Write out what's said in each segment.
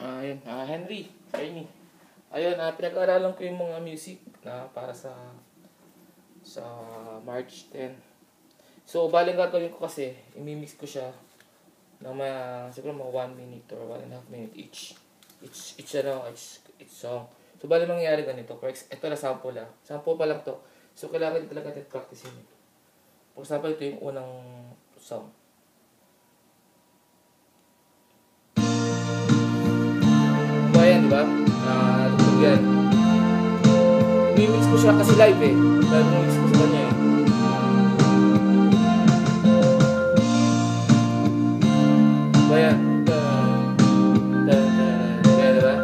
Ayun, Henry, Amy. Ayun, pinag-aaralan ko yung mga music na para sa March 10. So, baling gagawin ko kasi, imimix ko siya na siguro mga 1 minute or 1.5 minute each song. So, baling mangyayari ganito. Ito na sample ah. Sample pa lang to. So, kailangan talaga natin practicein ito. For example, ito yung unang song. Ayan, diba? Yan. Mimix ko siya kasi live eh. Dahil mimix ko sa kanya eh. Ayan. Ayan, diba?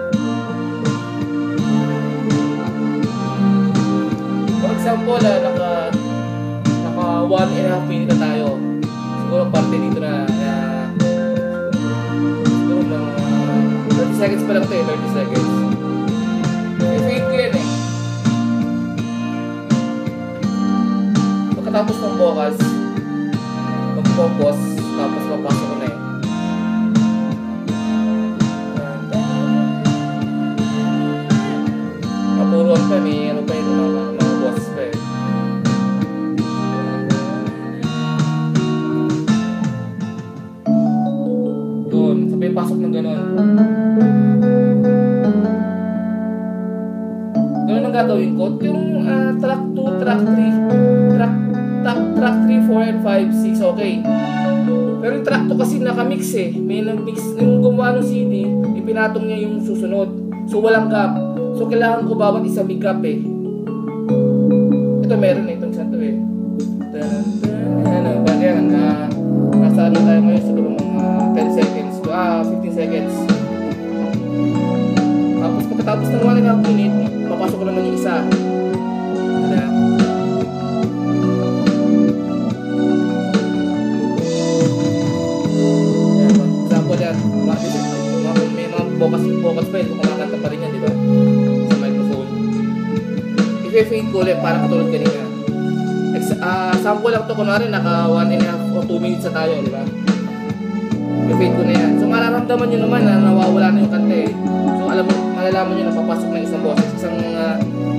For example, naka 1.5 minute na tayo. Siguro parte dito na siguro mga 30 seconds pa lang ito eh, 30 seconds. I-fade ko yan eh. Pagkatapos ng vocals, mag-focus, tapos mapasok ko na eh. Mapuruan pa, may ano pa yun, mga bosses pa eh. Doon, sabay pasok ng gano'n. Ganun ang gagawin ko. Yung track 2, track 3, track 3, 4, and 5, 6, okay. Pero yung track 2 kasi nakamix eh. May nag-mix, yung gumawa ng CD, ipinatong niya yung susunod. So walang gap. So kailangan ko bawat isa may gap eh. Ito meron eh, itong santo eh. Nasa ano tayo ngayon, siguro mga 10 seconds, 15 seconds. Tapos pagkatapos ng 1.5 minute, papasok ko naman yung isa. Example yan, may mga focus pa yun, kung kumakanta pa rin yan, di ba? Sa microphone. I-fade ko ulit, para katulad kanina. Sample lang ito, kunwari naka 1.5 o 2 minutes na tayo, di ba? I-fade ko na yan. So mararamdaman nyo naman na nawawala na yung kanta eh. So malalaman nyo na papasok na isang boses, isang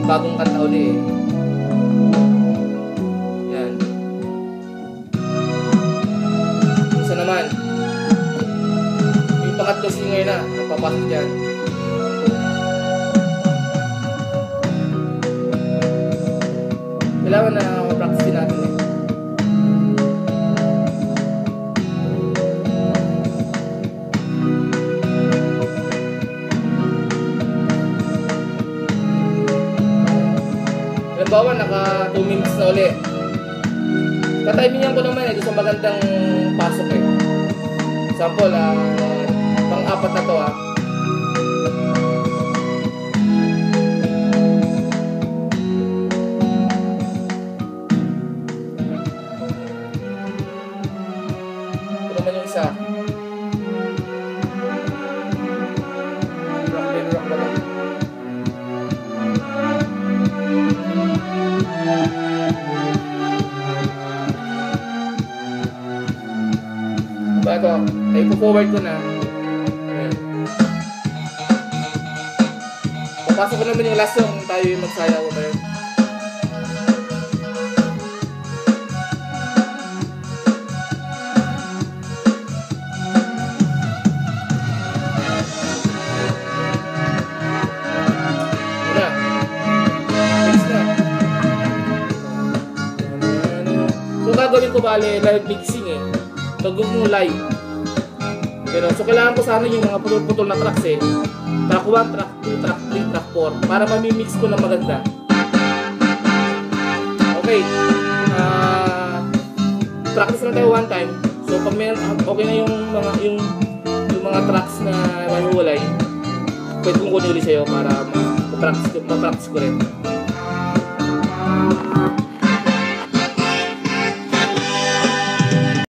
bagong kanta uli eh. Yan. Isa naman. Yung pangatlo singer na, papasok dyan. Kailangan na practice din natin eh. Halimbawa, naka 2 minutes na ulit. Katimingan ko naman eh, doon sa magandang pasok eh. Example, pang-apat na to ah. Ito naman yung isa. Rock ba lang? Diba ito? Ay, po-forward ko na. Ayan. Papasok ko naman yung last song, tayo yung magsayaw ba yun? So gagawin ko bale live mixing eh. Gagawin mo live. Pero so kailangan ko sana yung mga putol-putol na tracks eh. Track 1, track 2, track 3, track 4 para mamimix ko na maganda. Okay. Practice lang tayo one time. So pag may okay na yung mga tracks na mahiwalay, pwede kong kunin ulit sa'yo para ma-practice ko rin.